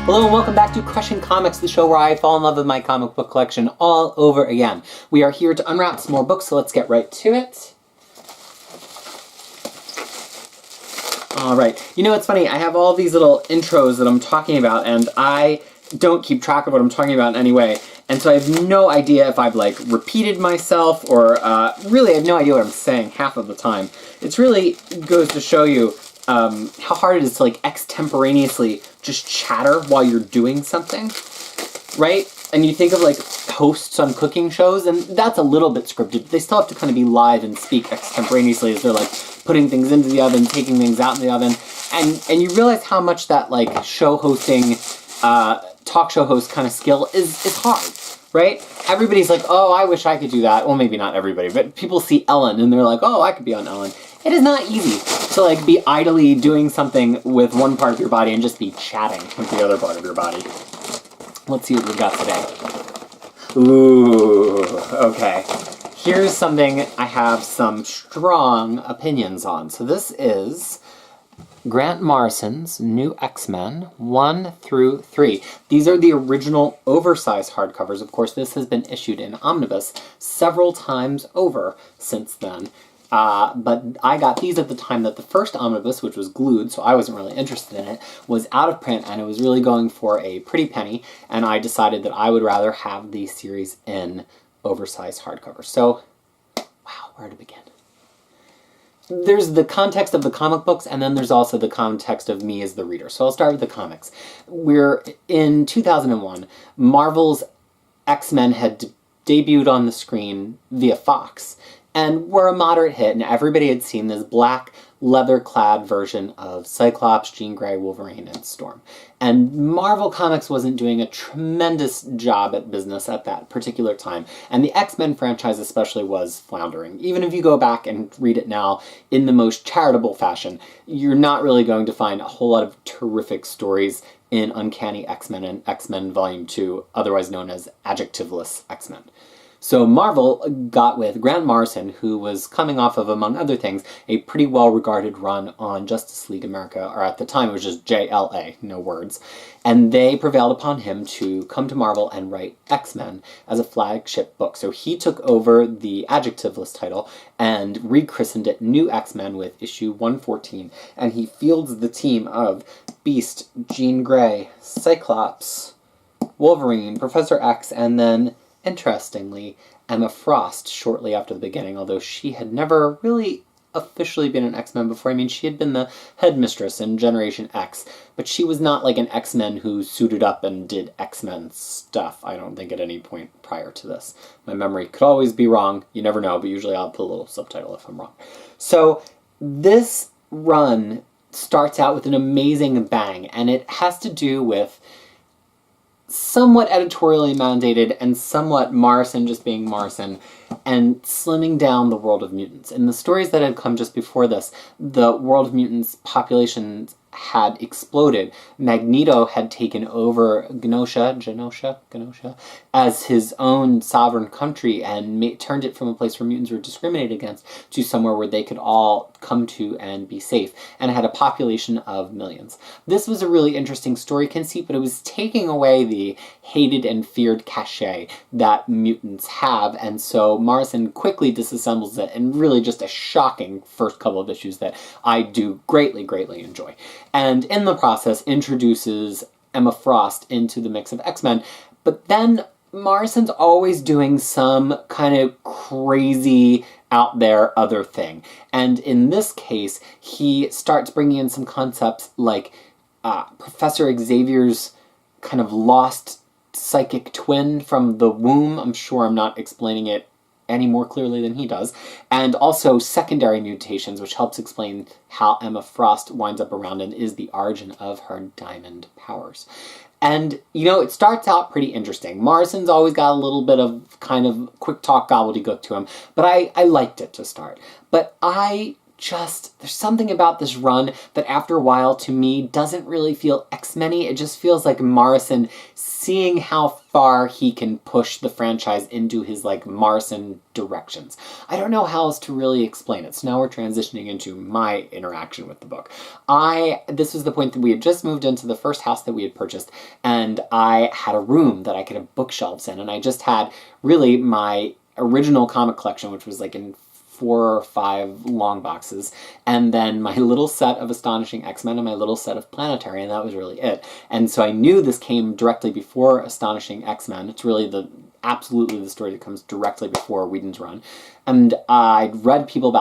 Hello and welcome back to Crushing Comics, the show where I fall in love with my comic book collection all over again. We are here to unwrap some more books, so let's get right to it. Alright, you know it's funny, I have all these little intros that I'm talking about, and I don't keep track of what I'm talking about in any way, and so I have no idea if I've like repeated myself, or really I have no idea what I'm saying half of the time. It really goes to show you how hard it is to like extemporaneously just chatter while you're doing something, right? And you think of like hosts on cooking shows, and that's a little bit scripted, but they still have to kind of be live and speak extemporaneously as they're like putting things into the oven, taking things out in the oven, and you realize how much that like show hosting, talk show host kind of skill is hard, right? Everybody's like, oh, I wish I could do that. Well, maybe not everybody, but people see Ellen and they're like, oh, I could be on Ellen. It is not easy to like be idly doing something with one part of your body and just be chatting with the other part of your body. Let's see what we've got today. Ooh, okay. Here's something I have some strong opinions on. So this is Grant Morrison's New X-Men 1 through 3. These are the original oversized hardcovers. Of course, this has been issued in omnibus several times over since then. But I got these at the time that the first omnibus, which was glued, so I wasn't really interested in it, was out of print, and it was really going for a pretty penny, and I decided that I would rather have the series in oversized hardcover. So, wow, where to begin? There's the context of the comic books, and then there's also the context of me as the reader. So I'll start with the comics. We're in 2001. Marvel's X-Men had debuted on the screen via Fox, and were a moderate hit, and everybody had seen this black, leather-clad version of Cyclops, Jean Grey, Wolverine, and Storm. And Marvel Comics wasn't doing a tremendous job at business at that particular time, and the X-Men franchise especially was floundering. Even if you go back and read it now in the most charitable fashion, you're not really going to find a whole lot of terrific stories in Uncanny X-Men and X-Men Volume 2, otherwise known as Adjectiveless X-Men. So Marvel got with Grant Morrison, who was coming off of, among other things, a pretty well-regarded run on Justice League America, or at the time it was just JLA, no words, and they prevailed upon him to come to Marvel and write X-Men as a flagship book. So he took over the Adjectiveless title and rechristened it New X-Men with issue 114, and he fields the team of Beast, Jean Grey, Cyclops, Wolverine, Professor X, and then interestingly, Emma Frost shortly after the beginning, although she had never really officially been an X-Men before. I mean, she had been the headmistress in Generation X, but she was not like an X-Men who suited up and did X-Men stuff, I don't think, at any point prior to this. My memory could always be wrong, you never know, but usually I'll put a little subtitle if I'm wrong. So this run starts out with an amazing bang, and it has to do with somewhat editorially mandated and somewhat Morrison just being Morrison and slimming down the world of mutants. In the stories that had come just before this, the world of mutants populations had exploded. Magneto had taken over Genosha as his own sovereign country and turned it from a place where mutants were discriminated against to somewhere where they could all come to and be safe, and it had a population of millions. This was a really interesting story conceit, but it was taking away the hated and feared cachet that mutants have, and so Morrison quickly disassembles it in really just a shocking first couple of issues that I do greatly, greatly enjoy. And in the process introduces Emma Frost into the mix of X-Men, but then Morrison's always doing some kind of crazy, out there other thing. And in this case, he starts bringing in some concepts like Professor Xavier's kind of lost psychic twin from the womb. I'm sure I'm not explaining it any more clearly than he does, and also secondary mutations, which helps explain how Emma Frost winds up around and is the origin of her diamond powers. And, you know, it starts out pretty interesting. Morrison's always got a little bit of kind of quick talk gobbledygook to him, but I liked it to start. But I there's something about this run that after a while, to me, doesn't really feel X-Men-y. It just feels like Morrison seeing how far he can push the franchise into his, like, Morrison directions. I don't know how else to really explain it, so now we're transitioning into my interaction with the book. This was the point that we had just moved into the first house that we had purchased, and I had a room that I could have bookshelves in, and I just had, really, my original comic collection, which was, like, in 4 or 5 long boxes, and then my little set of Astonishing X-Men and my little set of Planetary, and that was really it. And so I knew this came directly before Astonishing X-Men. It's really absolutely the story that comes directly before Whedon's run. And I'd read people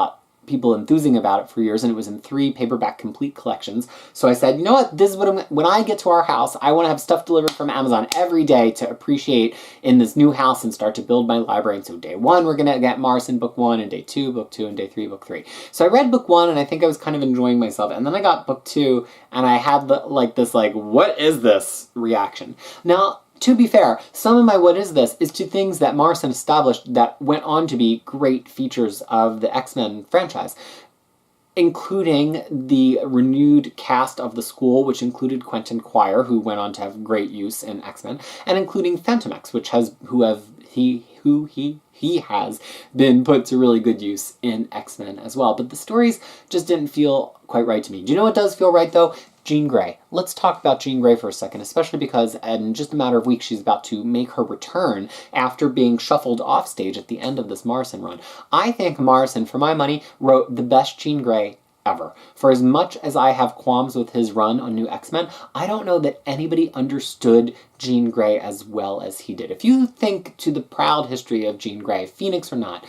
enthusing about it for years, and it was in 3 paperback complete collections. So I said, you know what, this is what when I get to our house, I want to have stuff delivered from Amazon every day to appreciate in this new house and start to build my library. And so day 1, we're going to get Morrison book 1, and day 2, book 2, and day 3, book 3. So I read book 1, and I think I was kind of enjoying myself. And then I got book 2, and I had this what is this reaction. Now, to be fair, some of my what is this is to things that Morrison established that went on to be great features of the X-Men franchise, including the renewed cast of the school, which included Quentin Quire, who went on to have great use in X-Men, and including Phantom X, he has been put to really good use in X-Men as well. But the stories just didn't feel quite right to me. Do you know what does feel right, though? Jean Grey. Let's talk about Jean Grey for a second, especially because in just a matter of weeks she's about to make her return after being shuffled off stage at the end of this Morrison run. I think Morrison, for my money, wrote the best Jean Grey ever. For as much as I have qualms with his run on New X-Men, I don't know that anybody understood Jean Grey as well as he did. If you think to the proud history of Jean Grey, Phoenix or not,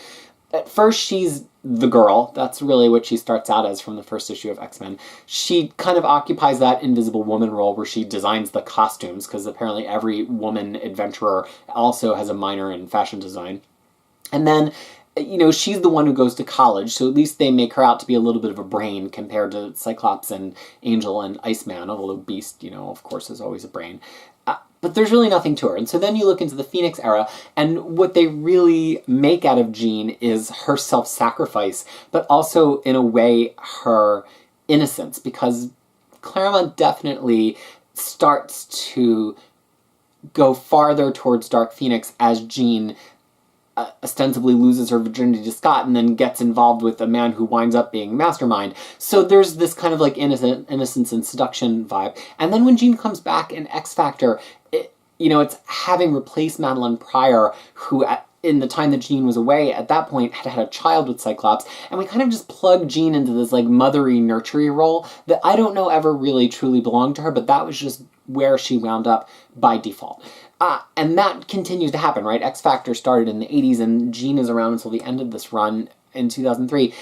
at first she's the girl. That's really what she starts out as from the first issue of X-Men. She kind of occupies that Invisible Woman role where she designs the costumes, because apparently every woman adventurer also has a minor in fashion design. And then, you know, she's the one who goes to college, so at least they make her out to be a little bit of a brain compared to Cyclops and Angel and Iceman, although Beast, you know, of course, is always a brain. But there's really nothing to her. And so then you look into the Phoenix era, and what they really make out of Jean is her self-sacrifice, but also, in a way, her innocence, because Claremont definitely starts to go farther towards Dark Phoenix as Jean ostensibly loses her virginity to Scott and then gets involved with a man who winds up being Mastermind. So there's this kind of like innocence and seduction vibe. And then when Jean comes back in X Factor, it's having replaced Madeline Pryor, who in the time that Jean was away, at that point, had a child with Cyclops, and we kind of just plugged Jean into this, like, mothery, nurtury role that I don't know ever really truly belonged to her, but that was just where she wound up by default. And that continues to happen, right? X Factor started in the 80s, and Jean is around until the end of this run in 2003.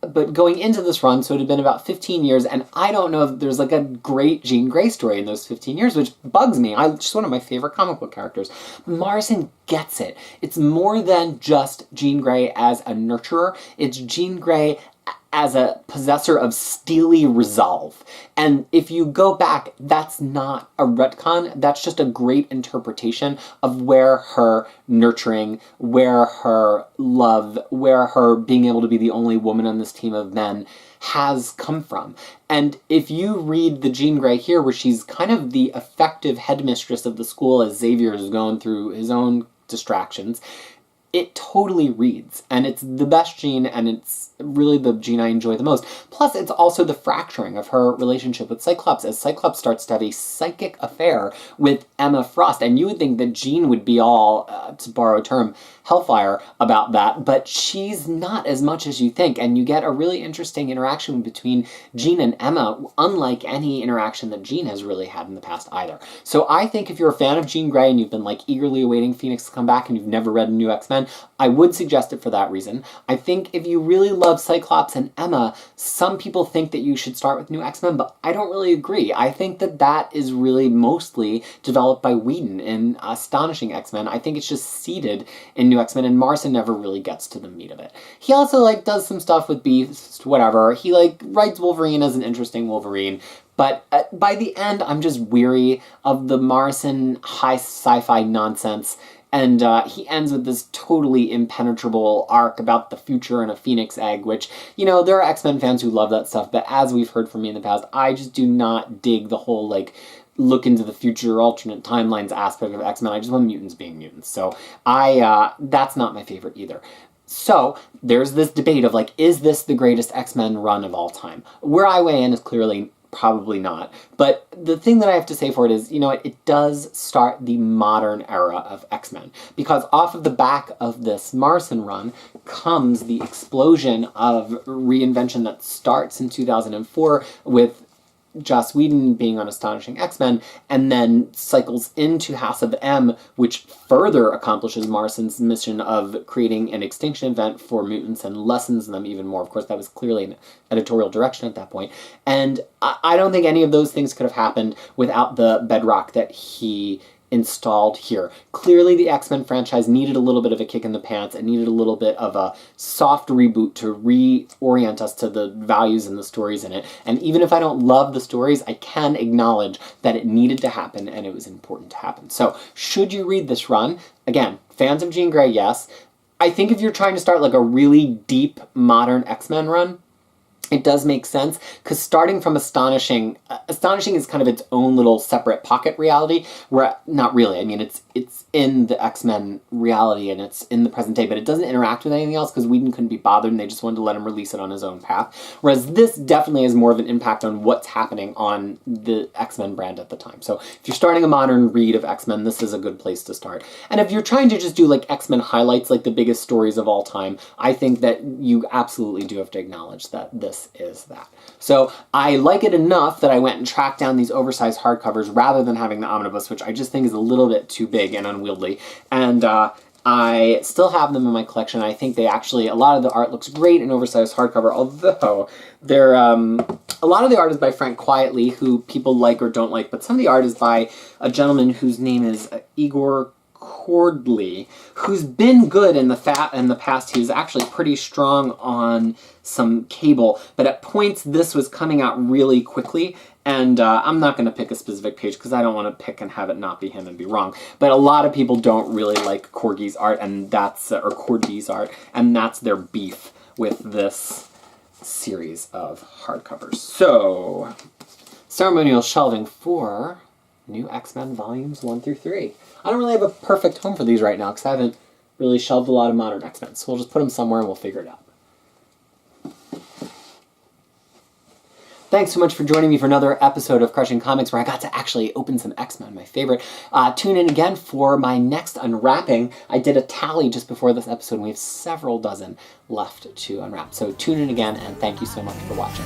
But going into this run, so it had been about 15 years, and I don't know if there's like a great Jean Grey story in those 15 years, which bugs me. She's one of my favorite comic book characters. Morrison gets it. It's more than just Jean Grey as a nurturer. It's Jean Grey as a possessor of steely resolve. And if you go back, that's not a retcon. That's just a great interpretation of where her nurturing, where her love, where her being able to be the only woman on this team of men has come from. And if you read the Jean Grey here, where she's kind of the effective headmistress of the school as Xavier is going through his own distractions, it totally reads, and it's the best Jean, and it's really the Jean I enjoy the most. Plus, it's also the fracturing of her relationship with Cyclops, as Cyclops starts to have a psychic affair with Emma Frost, and you would think that Jean would be all, to borrow a term, hellfire about that, but she's not as much as you think, and you get a really interesting interaction between Jean and Emma, unlike any interaction that Jean has really had in the past either. So I think if you're a fan of Jean Grey and you've been like eagerly awaiting Phoenix to come back and you've never read a New X-Men, I would suggest it for that reason. I think if you really love Cyclops and Emma, some people think that you should start with New X-Men, but I don't really agree. I think that that is really mostly developed by Whedon in Astonishing X-Men. I think it's just seeded in New X-Men, and Morrison never really gets to the meat of it. He also, does some stuff with Beast, whatever. He, writes Wolverine as an interesting Wolverine, but by the end, I'm just weary of the Morrison high sci-fi nonsense. And he ends with this totally impenetrable arc about the future and a phoenix egg, which, you know, there are X-Men fans who love that stuff, but as we've heard from me in the past, I just do not dig the whole, like, look into the future, alternate timelines aspect of X-Men. I just want mutants being mutants. So that's not my favorite either. So there's this debate of, like, is this the greatest X-Men run of all time? Where I weigh in is clearly probably not. But the thing that I have to say for it is, you know, it does start the modern era of X-Men. Because off of the back of this Morrison run comes the explosion of reinvention that starts in 2004 with Joss Whedon being on Astonishing X-Men, and then cycles into House of M, which further accomplishes Morrison's mission of creating an extinction event for mutants and lessens them even more. Of course, that was clearly an editorial direction at that point. And I don't think any of those things could have happened without the bedrock that he installed here. Clearly, the X-Men franchise needed a little bit of a kick in the pants. It needed a little bit of a soft reboot to reorient us to the values and the stories in it. And even if I don't love the stories, I can acknowledge that it needed to happen and it was important to happen. So, should you read this run? Again, fans of Jean Grey, yes. I think if you're trying to start like a really deep modern X-Men run, it does make sense, because starting from Astonishing is kind of its own little separate pocket reality, where, not really, I mean, it's in the X-Men reality and it's in the present day, but it doesn't interact with anything else because Whedon couldn't be bothered and they just wanted to let him release it on his own path. Whereas this definitely has more of an impact on what's happening on the X-Men brand at the time. So if you're starting a modern read of X-Men, this is a good place to start. And if you're trying to just do like X-Men highlights, like the biggest stories of all time, I think that you absolutely do have to acknowledge that this is that. So I like it enough that I went and tracked down these oversized hardcovers rather than having the omnibus, which I just think is a little bit too big and unwieldy. And I still have them in my collection. I think they actually, a lot of the art looks great in oversized hardcover, although they're, a lot of the art is by Frank Quietly, who people like or don't like, but some of the art is by a gentleman whose name is Igor Cordley, who's been good in the past. He was actually pretty strong on some cable, but at points this was coming out really quickly, and I'm not going to pick a specific page because I don't want to pick and have it not be him and be wrong, but a lot of people don't really like Corgi's art, and that's, or Corgi's art, and that's their beef with this series of hardcovers. So, ceremonial shelving for New X-Men Volumes 1 through 3. I don't really have a perfect home for these right now because I haven't really shelved a lot of modern X-Men, so we'll just put them somewhere and we'll figure it out. Thanks so much for joining me for another episode of Crushing Comics, where I got to actually open some X-Men, my favorite. Tune in again for my next unwrapping. I did a tally just before this episode, and we have several dozen left to unwrap. So tune in again, and thank you so much for watching.